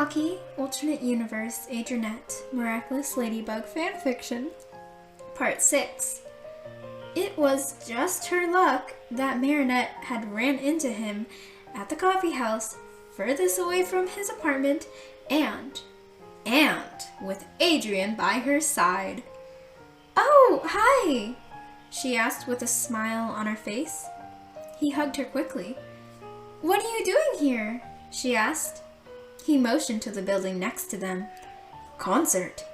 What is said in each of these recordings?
Hanahaki, Alternate Universe, Adrienette, Miraculous Ladybug Fanfiction, Part 6. It was just her luck that Marinette had ran into him at the coffee house furthest away from his apartment and with Adrienne by her side. "Oh, hi!" she asked with a smile on her face. He hugged her quickly. "What are you doing here?" she asked. He motioned to the building next to them. "Concert.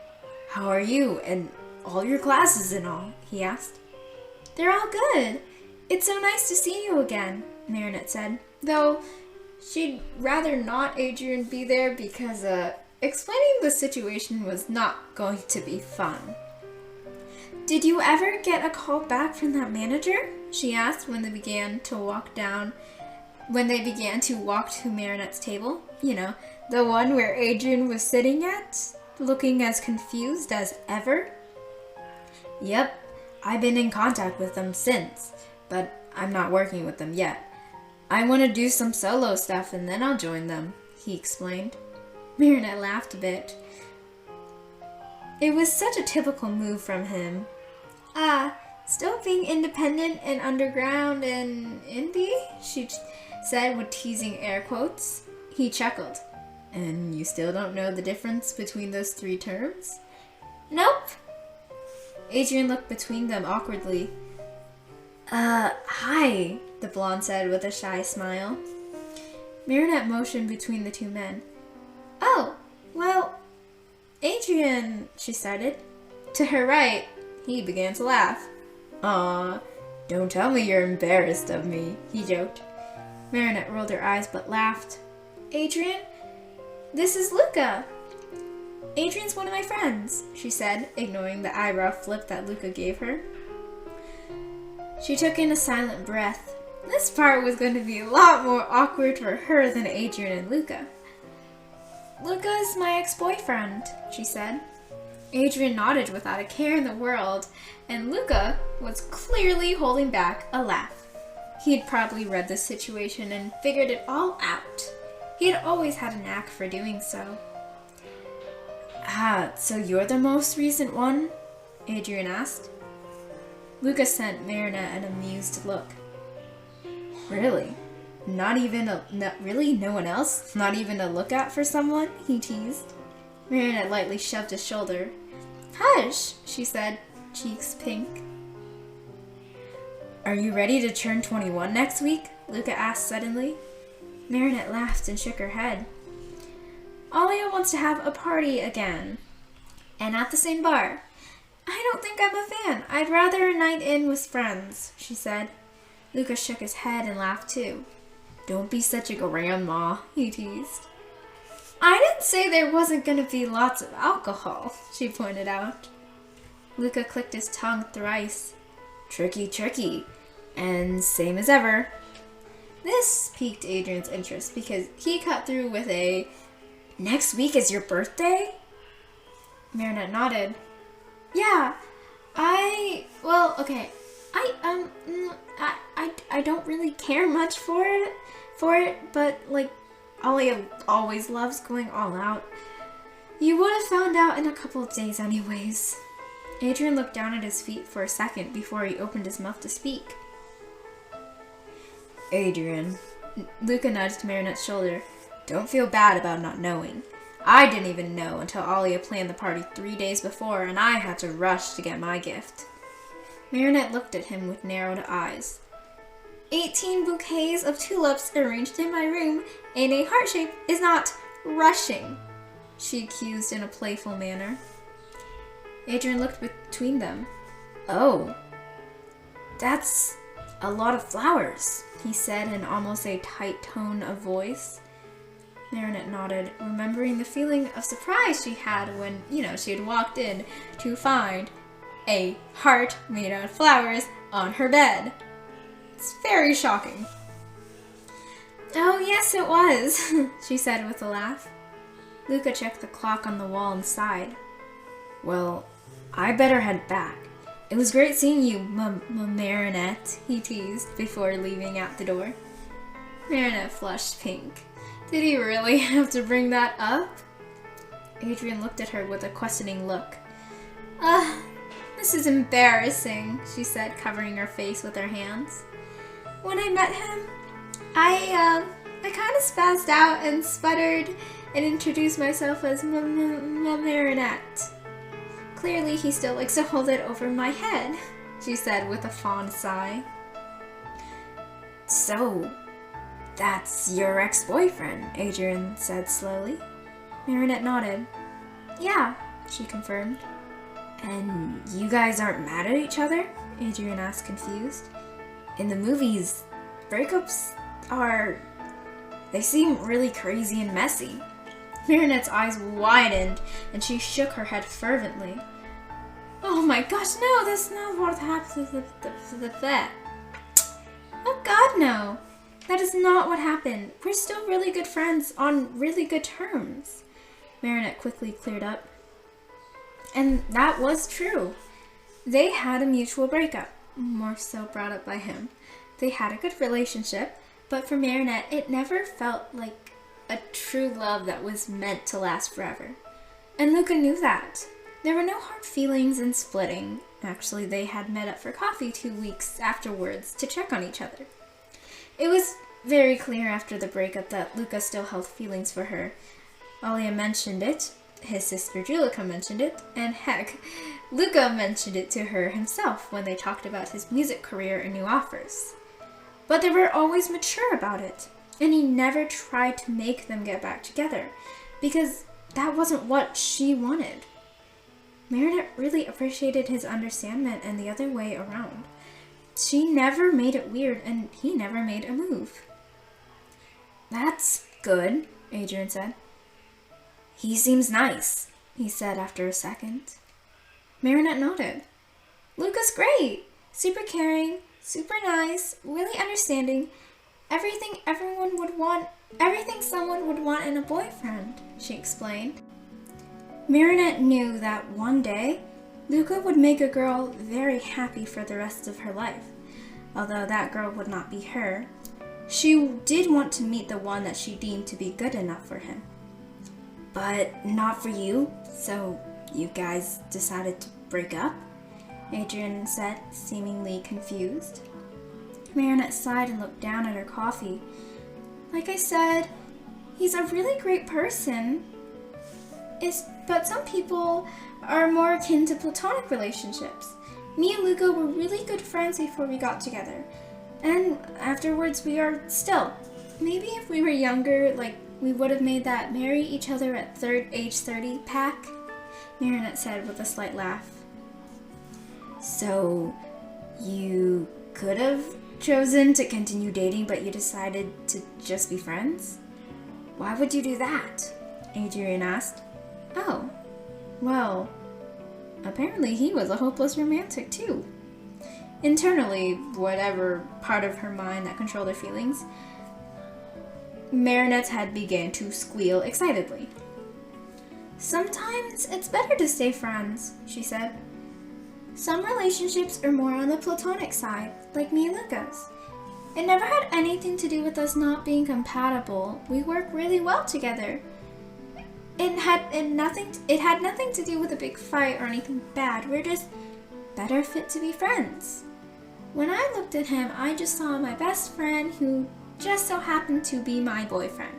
How are you and all your classes and all?" he asked. "They're all good. It's so nice to see you again," Marinette said, though she'd rather not Adrienne be there because explaining the situation was not going to be fun. "Did you ever get a call back from that manager?" she asked when they began to walk to Marinette's table. You know, the one where Adrienne was sitting at, looking as confused as ever. "Yep, I've been in contact with them since, but I'm not working with them yet. I want to do some solo stuff and then I'll join them," he explained. Marinette laughed a bit. It was such a typical move from him. Still being independent and underground and indie?" she said with teasing air quotes. He chuckled. "And you still don't know the difference between those three terms?" "Nope." Adrienne looked between them awkwardly. Hi," the blonde said with a shy smile. Marinette motioned between the two men. "Oh, well, Adrienne," she started. To her right, he began to laugh. "Aw, don't tell me you're embarrassed of me," he joked. Marinette rolled her eyes but laughed. "Adrienne, this is Luca. Adrienne's one of my friends," she said, ignoring the eyebrow flip that Luca gave her. She took in a silent breath. This part was going to be a lot more awkward for her than Adrienne and Luca. "Luca is my ex-boyfriend," she said. Adrienne nodded without a care in the world, and Luca was clearly holding back a laugh. He'd probably read the situation and figured it all out. He had always had a knack for doing so. So you're the most recent one?" Adrienne asked. Luca sent Marinette an amused look. "Really? Really? No one else? Not even a lookout for someone?" he teased. Marinette lightly shoved his shoulder. "Hush," she said, cheeks pink. "Are you ready to turn 21 next week?" Luca asked suddenly. Marinette laughed and shook her head. "Alia wants to have a party again. And at the same bar. I don't think I'm a fan. I'd rather a night in with friends," she said. Luca shook his head and laughed too. "Don't be such a grandma," he teased. "I didn't say there wasn't going to be lots of alcohol," she pointed out. Luca clicked his tongue thrice. "Tricky, tricky. And same as ever." This piqued Adrienne's interest because he cut through with a, "Next week is your birthday?" Marinette nodded. "Yeah, I don't really care much for it, but like, Alia always loves going all out. You would have found out in a couple of days anyways." Adrienne looked down at his feet for a second before he opened his mouth to speak. "Adrienne," Luca nudged Marinette's shoulder, "don't feel bad about not knowing. I didn't even know until Alia planned the party 3 days before and I had to rush to get my gift." Marinette looked at him with narrowed eyes. 18 bouquets of tulips arranged in my room in a heart shape is not rushing," she accused in a playful manner. Adrienne looked between them. "Oh, that's a lot of flowers," he said in almost a tight tone of voice. Marinette nodded, remembering the feeling of surprise she had when, she had walked in to find a heart made out of flowers on her bed. It's very shocking. "Oh, yes, it was," she said with a laugh. Luca checked the clock on the wall and sighed. "Well, I better head back. It was great seeing you, Marinette," he teased before leaving out the door. Marinette flushed pink. Did he really have to bring that up? Adrienne looked at her with a questioning look. This is embarrassing, she said, covering her face with her hands. When I met him, I kind of spazzed out and sputtered and introduced myself as Marinette. Clearly, he still likes to hold it over my head, she said with a fond sigh. So, that's your ex-boyfriend, Adrienne said slowly. Marinette nodded. Yeah, she confirmed. And you guys aren't mad at each other? Adrienne asked, confused. In the movies, breakups they seem really crazy and messy. Marinette's eyes widened and she shook her head fervently. Oh my gosh, no, that's not what happened to that. Oh God, no. That is not what happened. We're still really good friends on really good terms. Marinette quickly cleared up. And that was true. They had a mutual breakup, more so brought up by him. They had a good relationship, but for Marinette, it never felt like a true love that was meant to last forever. And Luca knew that. There were no hard feelings in splitting. Actually, they had met up for coffee 2 weeks afterwards to check on each other. It was very clear after the breakup that Luca still held feelings for her. Alia mentioned it, his sister Julika mentioned it, and heck, Luca mentioned it to her himself when they talked about his music career and new offers. But they were always mature about it, and he never tried to make them get back together, because that wasn't what she wanted. Marinette really appreciated his understanding and the other way around. She never made it weird, and he never made a move. That's good, Adrienne said. He seems nice, he said after a second. Marinette nodded. Luca's great. Super caring, super nice, really understanding. Everything someone would want in a boyfriend, she explained. Marinette knew that one day, Luca would make a girl very happy for the rest of her life. Although that girl would not be her, she did want to meet the one that she deemed to be good enough for him. But not for you, so you guys decided to break up? Adrienne said, seemingly confused. Marinette sighed and looked down at her coffee. Like I said, he's a really great person. But some people are more akin to platonic relationships. Me and Luca were really good friends before we got together. And afterwards we are still. Maybe if we were younger, we would have made that marry each other at age 30 pact, Marinette said with a slight laugh. So, you could have chosen to continue dating, but you decided to just be friends? Why would you do that? Adrienne asked. Oh, well, apparently he was a hopeless romantic too. Internally, whatever part of her mind that controlled her feelings, Marinette's head began to squeal excitedly. Sometimes it's better to stay friends, she said. Some relationships are more on the platonic side, like me and Luca's. It never had anything to do with us not being compatible. We work really well together. It had nothing to do with a big fight or anything bad. We're just better fit to be friends. When I looked at him, I just saw my best friend who just so happened to be my boyfriend.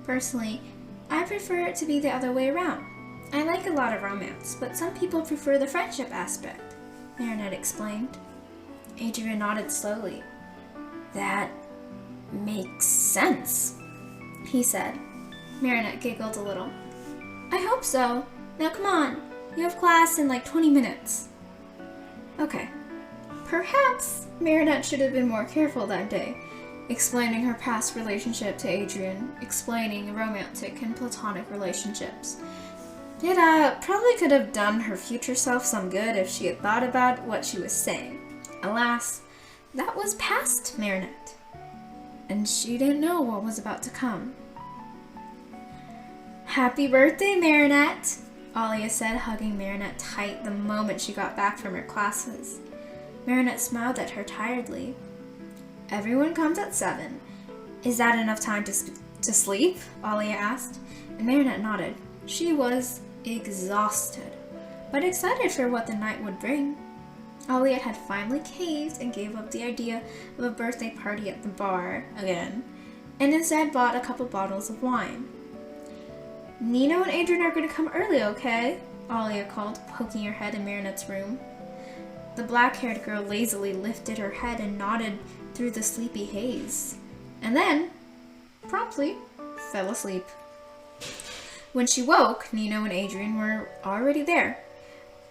Personally, I prefer it to be the other way around. I like a lot of romance, but some people prefer the friendship aspect, Marinette explained. Adrienne nodded slowly. That makes sense, he said. Marinette giggled a little. I hope so. Now come on, you have class in 20 minutes. Okay. Perhaps Marinette should have been more careful that day, explaining her past relationship to Adrienne, explaining romantic and platonic relationships. It probably could have done her future self some good if she had thought about what she was saying. Alas, that was past Marinette, and she didn't know what was about to come. Happy birthday, Marinette, Alia said, hugging Marinette tight the moment she got back from her classes. Marinette smiled at her tiredly. Everyone comes at 7. Is that enough time to sleep? Alia asked, and Marinette nodded. She was exhausted, but excited for what the night would bring. Adrientte had finally caved and gave up the idea of a birthday party at the bar again, and instead bought a couple bottles of wine. "Nino and Adrientte are going to come early, okay?" Adrientte called, poking her head in Marinette's room. The black-haired girl lazily lifted her head and nodded through the sleepy haze, and then, promptly, fell asleep. When she woke, Nino and Adrientte were already there,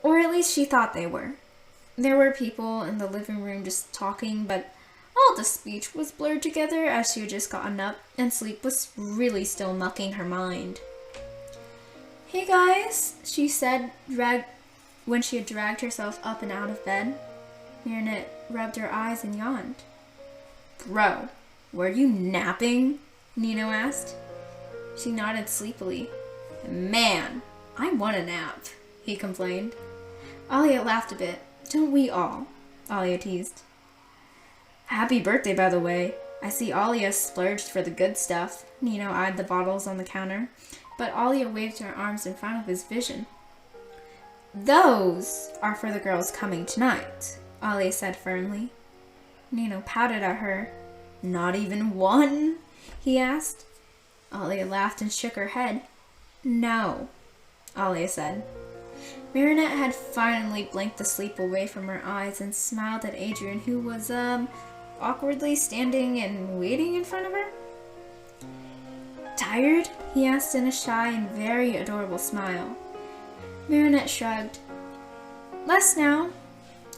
or at least she thought they were. There were people in the living room just talking, but all the speech was blurred together as she had just gotten up, and sleep was really still mucking her mind. "Hey guys," she said, when she had dragged herself up and out of bed. Marinette rubbed her eyes and yawned. "Bro, were you napping?" Nino asked. She nodded sleepily. "Man, I want a nap," he complained. Adrientte laughed a bit. "Don't we all?" Adrientte teased. "Happy birthday, by the way. I see Alia splurged for the good stuff." Nino eyed the bottles on the counter, but Alia waved her arms in front of his vision. "Those are for the girls coming tonight," Alia said firmly. Nino pouted at her. "Not even one?" he asked. Alia laughed and shook her head. "No," Alia said. Marinette had finally blinked the sleep away from her eyes and smiled at Adrientte, who was, awkwardly standing and waiting in front of her. "Tired?" he asked in a shy and very adorable smile. Marinette shrugged. "Less now."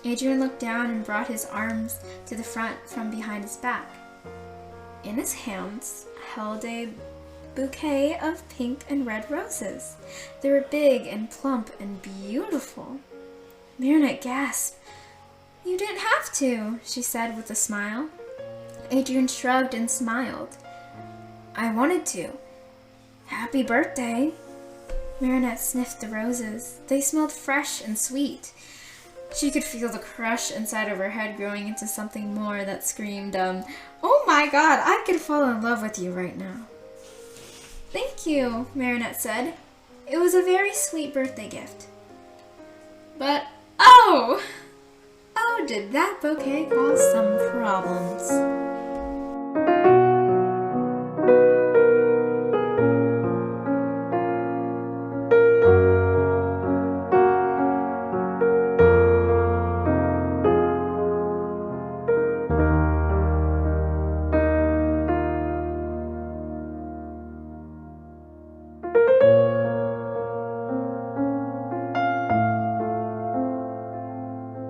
Adrientte looked down and brought his arms to the front from behind his back. In his hands held a bouquet of pink and red roses. They were big and plump and beautiful. Marinette gasped. "You didn't have to," she said with a smile. Adrientte shrugged and smiled. "I wanted to. Happy birthday." Marinette sniffed the roses. They smelled fresh and sweet. She could feel the crush inside of her head growing into something more that screamed, "Oh my God, I could fall in love with you right now." "Thank you," Marinette said. "It was a very sweet birthday gift." But, oh, did that bouquet cause some problems.